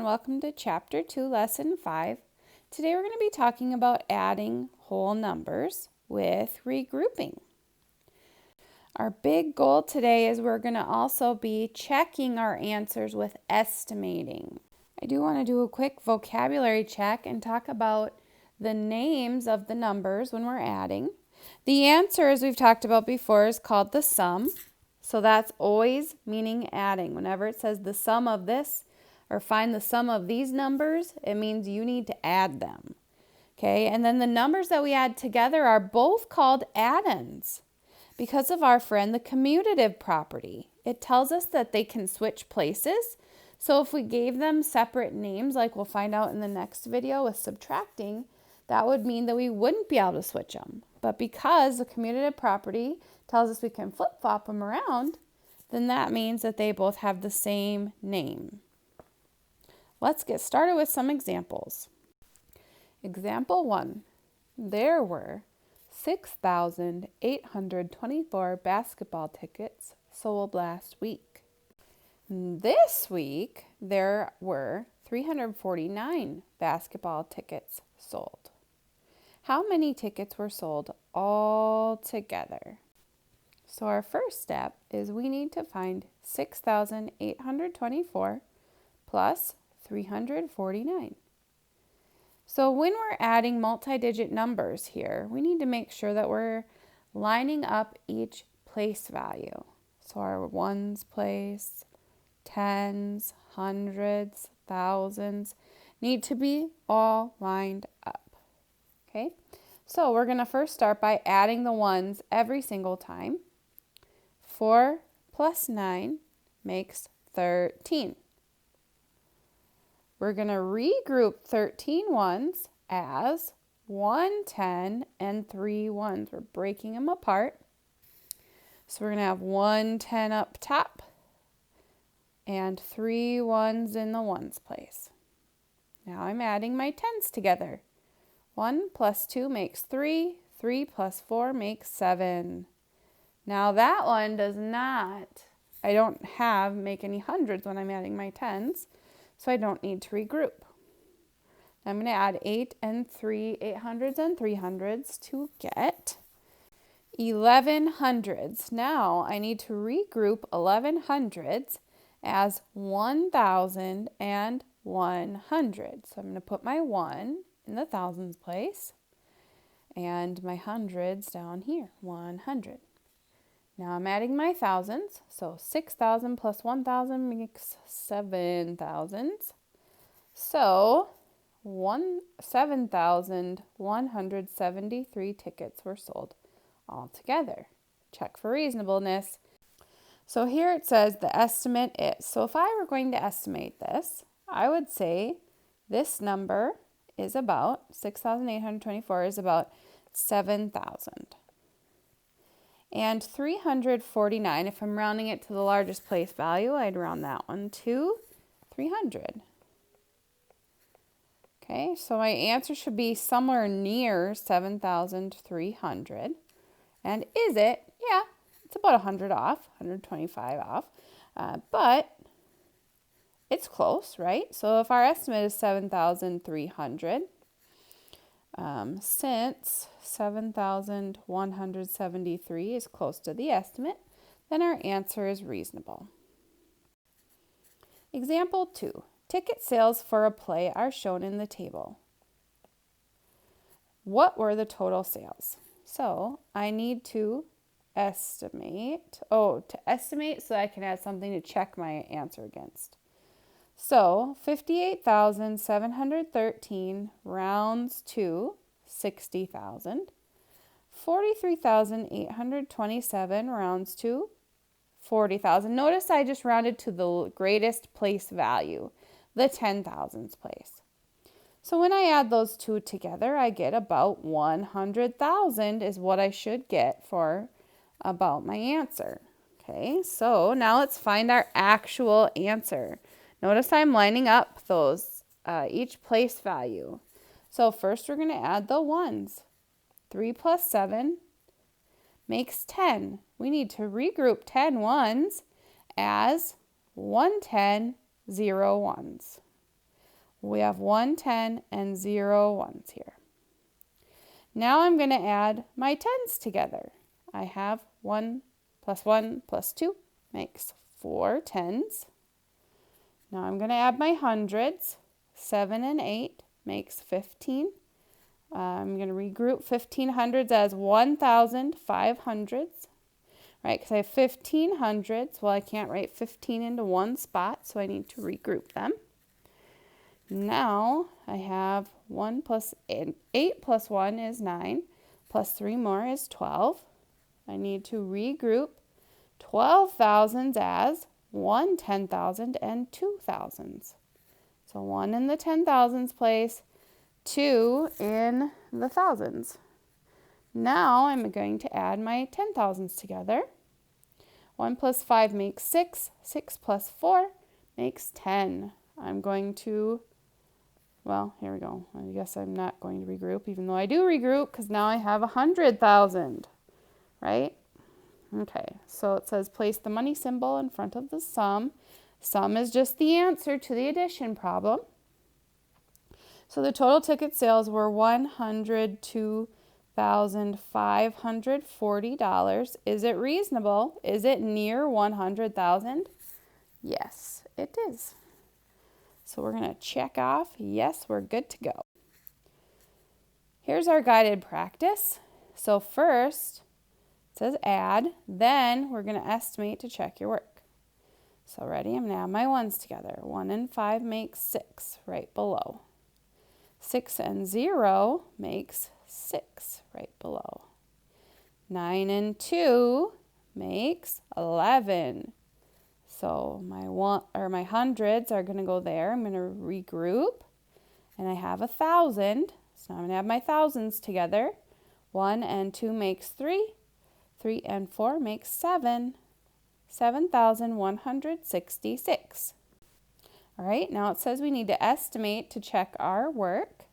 welcome to Chapter 2, Lesson 5. Today we're going to be talking about adding whole numbers with regrouping. Our big goal today is we're going to also be checking our answers with estimating. I do want to do a quick vocabulary check and talk about the names of the numbers when we're adding. The answer, as we've talked about before, is called the sum. So that's always meaning adding. Whenever it says the sum of this or find the sum of these numbers, it means you need to add them. Okay, and then the numbers that we add together are both called addends because of our friend, the commutative property. It tells us that they can switch places. So if we gave them separate names, like we'll find out in the next video with subtracting, that would mean that we wouldn't be able to switch them. But because the commutative property tells us we can flip-flop them around, then that means that they both have the same name. Let's get started with some examples. Example 1. There were 6,824 basketball tickets sold last week. This week, there were 349 basketball tickets sold. How many tickets were sold all together? So our first step is we need to find 6,824 plus 349. So when we're adding multi-digit numbers here, we need to make sure that we're lining up each place value. So our ones place, tens, hundreds, thousands need to be all lined up. Okay, so we're going to first start by adding the ones every single time. 4 plus 9 makes 13. We're going to regroup 13 ones as 1 10 and 3 ones. We're breaking them apart. So we're going to have 1 10 up top and 3 ones in the ones place. Now I'm adding my tens together. 1 plus 2 makes 3. 3 plus 4 makes 7. Now that one does not, I don't make any hundreds when I'm adding my tens, so I don't need to regroup. I'm going to add 8 and 3, 800s and 300s to get 11 hundreds. Now I need to regroup 11 hundreds as 1,000 and 100. So I'm going to put my 1 in the thousands place and my hundreds down here, 100. Now I'm adding my thousands, so 6,000 plus 1,000 makes 7,000. So 7,173 tickets were sold altogether. Check for reasonableness. So here it says the estimate is. So if I were going to estimate this, I would say this number is about, 6,824 is about 7,000. And 349, if I'm rounding it to the largest place value, I'd round that one to 300. Okay, so my answer should be somewhere near 7,300. And is it? Yeah, it's about 100 off, 125 off. But it's close, right? So if our estimate is 7,300, since 7,173 is close to the estimate, then our answer is reasonable. Example 2. Ticket sales for a play are shown in the table. What were the total sales? So I need to estimate. To estimate so I can add something to check my answer against. So 58,713 rounds to 60,000. 43,827 rounds to 40,000. Notice I just rounded to the greatest place value, the 10,000s place. So when I add those two together, I get about 100,000 is what I should get for about my answer. Okay, so now let's find our actual answer. Notice I'm lining up those, each place value. So first we're going to add the ones. 3 plus 7 makes 10. We need to regroup 10 ones as 110, 0 ones. We have 1 10 and 0 ones here. Now I'm going to add my tens together. I have 1 plus 2 makes 4 tens. Now I'm going to add my hundreds. 7 and 8 makes 15. I'm going to regroup 1500s as 1,500s, right? Because I have 1500s. Well, I can't write 15 into one spot, so I need to regroup them. Now I have 1 plus 8 plus 1 is 9, plus 3 more is 12. I need to regroup 12 thousands as 1 10,000 and 2 thousands. So 1 in the 10,000s place, 2 in the thousands. Now I'm going to add my 10,000s together. 1 plus 5 makes 6. 6 plus 4 makes 10. I'm going to, well, here we go. I guess I'm not going to regroup, even though I do regroup, because now I have 100,000, right? Okay, so it says place the money symbol in front of the sum. Sum is just the answer to the addition problem. So the total ticket sales were $102,540. Is it reasonable? Is it near 100,000? Yes, it is. So we're going to check off, yes, we're good to go. Here's our guided practice. So first, it says add, then we're going to estimate to check your work. So ready, I'm going to add my ones together. 1 and 5 makes 6, right below. 6 and 0 makes 6, right below. 9 and 2 makes 11. So my hundreds are going to go there. I'm going to regroup, and I have 1,000. So now I'm going to add my thousands together. 1 and 2 makes 3. 3 and 4 makes 7. 7,166. All right, now it says we need to estimate to check our work.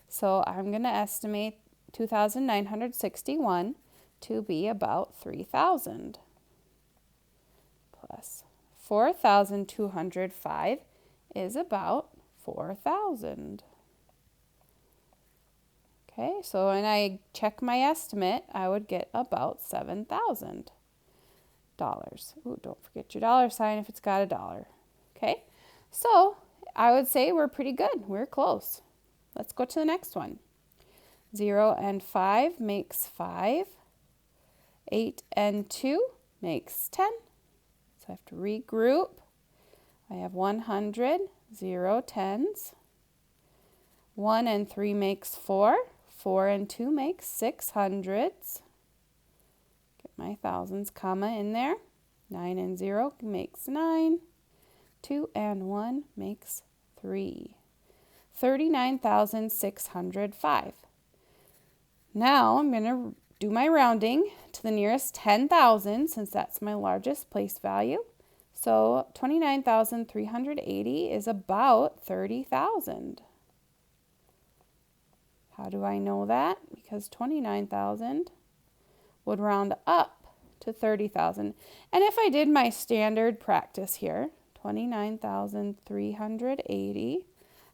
So I'm going to estimate 2,961 to be about 3,000. Plus 4,205 is about 4,000. Okay, so when I check my estimate, I would get about $7,000. Ooh, don't forget your dollar sign if it's got a dollar. Okay, so I would say we're pretty good. We're close. Let's go to the next one. 0 and 5 makes 5. 8 and 2 makes 10. So I have to regroup. I have 100, 0 tens. 1 and 3 makes 4. 4 and 2 makes 600s. Get my thousands, comma in there. 9 and 0 makes 9. 2 and 1 makes 3. 39,605. Now I'm going to do my rounding to the nearest 10,000 since that's my largest place value. So 29,380 is about 30,000. How do I know that? Because 29,000 would round up to 30,000. And if I did my standard practice here, 29,380,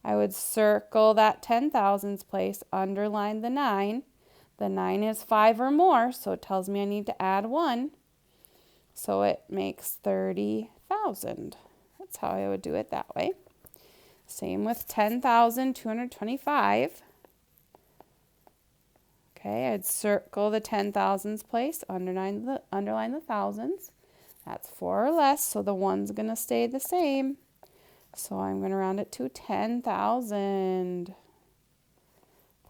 I would circle that 10,000s place, underline the 9. The 9 is 5 or more, so it tells me I need to add 1. So it makes 30,000. That's how I would do it that way. Same with 10,225. Okay, I'd circle the 10,000s place, underline the thousands. That's 4 or less, so the 1's going to stay the same. So I'm going to round it to 10,000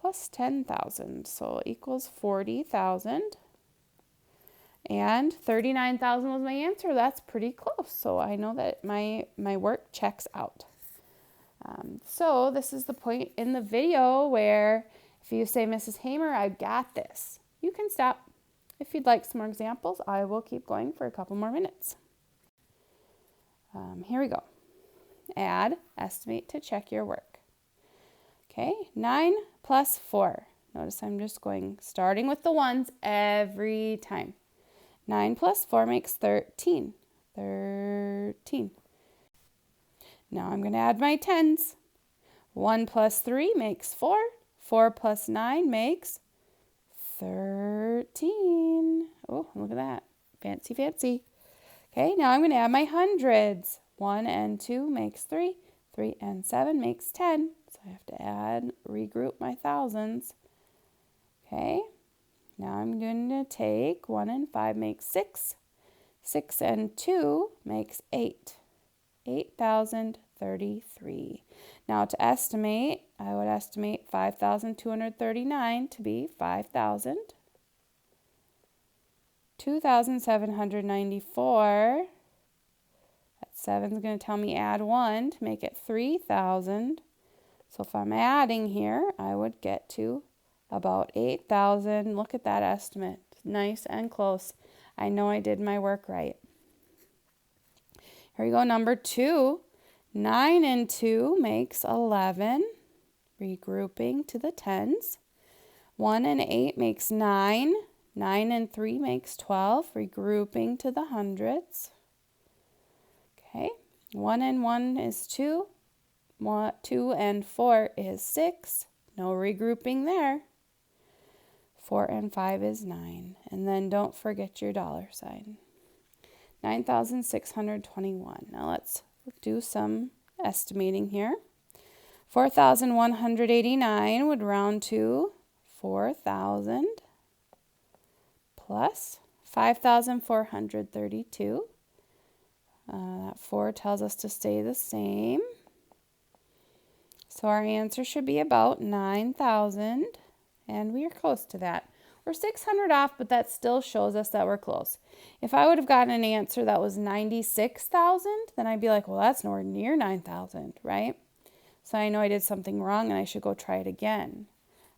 plus 10,000, so equals 40,000. And 39,000 was my answer. That's pretty close, so I know that my work checks out. So this is the point in the video where if you say, Mrs. Hamer, I got this, you can stop. If you'd like some more examples, I will keep going for a couple more minutes. Here we go. Add, estimate to check your work. Okay, 9 plus 4. Notice I'm just starting with the ones every time. 9 plus 4 makes 13. 13. Now I'm going to add my tens. 1 plus 3 makes 4. 4 plus 9 makes 13. Oh, look at that. Fancy, fancy. Okay, now I'm going to add my hundreds. 1 and 2 makes 3. 3 and 7 makes 10. So I have to regroup my thousands. Okay, now I'm going to take 1 and 5 makes 6. 6 and 2 makes 8. 8,033. Now to estimate, I would estimate 5,239 to be 5,000. 2,794. That 7 is going to tell me add 1 to make it 3,000. So if I'm adding here, I would get to about 8,000. Look at that estimate. Nice and close. I know I did my work right. Here we go, number 2. 9 and 2 makes 11. Regrouping to the tens. 1 and 8 makes 9. 9 and 3 makes 12. Regrouping to the hundreds. Okay, 1 and 1 is 2. 2 and 4 is 6. No regrouping there. 4 and 5 is 9. And then don't forget your dollar sign. 9,621. Now let's do some estimating here. 4,189 would round to 4,000 plus 5,432. That 4 tells us to stay the same. So our answer should be about 9,000, and we are close to that. We're 600 off, but that still shows us that we're close. If I would have gotten an answer that was 96,000, then I'd be like, well, that's nowhere near 9,000, right? So I know I did something wrong and I should go try it again.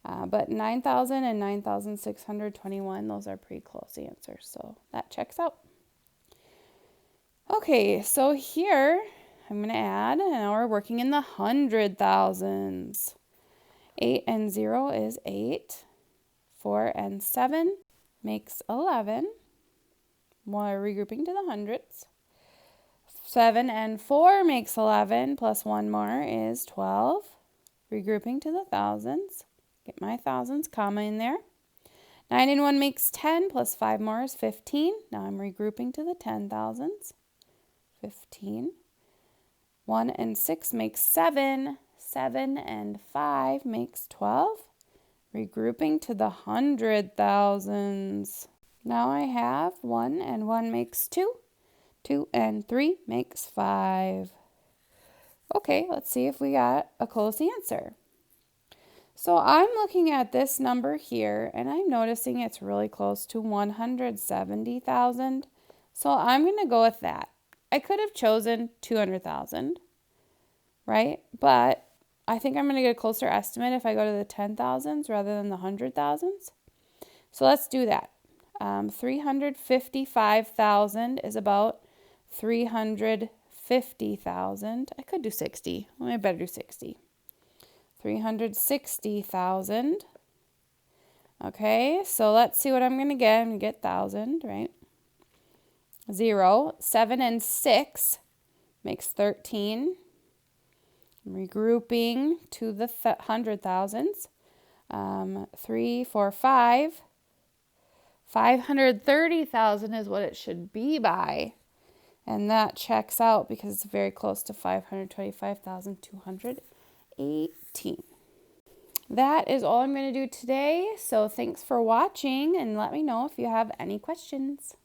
But 9,000 and 9,621, those are pretty close answers, so that checks out. Okay, so here I'm going to add, and now we're working in the hundred thousands. 8 and 0 is 8. 4 and 7 makes 11. More regrouping to the hundreds. 7 and 4 makes 11, plus 1 more is 12. Regrouping to the thousands. Get my thousands, comma in there. 9 and 1 makes 10, plus 5 more is 15. Now I'm regrouping to the 10,000s. 15. 1 and 6 makes 7. 7 and 5 makes 12. Regrouping to the hundred thousands. Now I have 1 and 1 makes 2. 2 and 3 makes 5. Okay, let's see if we got a close answer. So I'm looking at this number here, and I'm noticing it's really close to 170,000. So I'm going to go with that. I could have chosen 200,000, right? But I think I'm going to get a closer estimate if I go to the 10,000s rather than the 100,000s. So let's do that. 355,000 is about 350,000. I could do 60. Well, I better do 60. 360,000. Okay, so let's see what I'm going to get. I'm going to get 1,000, right? 0. 7 and 6 makes 13. I'm regrouping to the hundred thousands. 3, 4, 5. 530,000 is what it should be by. And that checks out because it's very close to 525,218. That is all I'm going to do today. So thanks for watching, and let me know if you have any questions.